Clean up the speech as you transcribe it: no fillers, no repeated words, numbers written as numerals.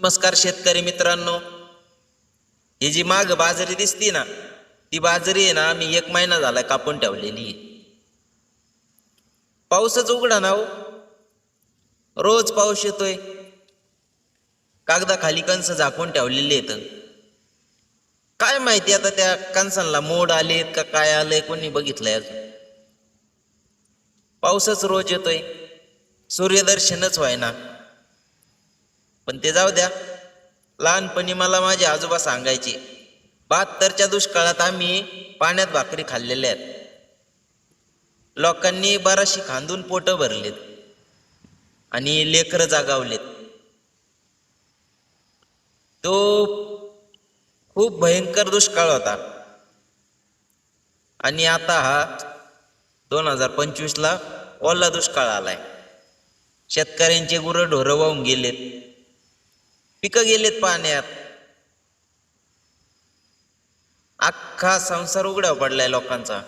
नमस्कार शेतकरी मित्रांनो, ही जी माग बाजरी दिसती ना, ती बाजरी आहे ना, मी 1 महिना झाला कापून ठेवलेली आहे. पाऊसच उघडा ना हो. रोज पाऊस येतोय, कागदाखाली कणस झाकून ठेवलेले आहेत. काय माहिती आता त्या कणसांना मोड आलेत का काय आलंय, कोणी बघितलंय अजून. पाऊसच रोज येतोय, सूर्यदर्शनच व्हायना. पण ते जाऊ द्या. लहानपणी मला माझे आजोबा सांगायचे, 72च्या दुष्काळात आम्ही पाण्यात भाकरी खाल्लेल्या आहेत. लोकांनी बराशी खांदून पोट भरलेत आणि लेकरं जागावलेत. तो खूप भयंकर दुष्काळ होता. आणि आता हा 2025ला ओला दुष्काळ आलाय. शेतकऱ्यांचे गुरंढोरं वाहून गेलेत, पिकं गेलेत पाण्यात. अख्खा संसार उघड्यावर पडलाय लोकांचा.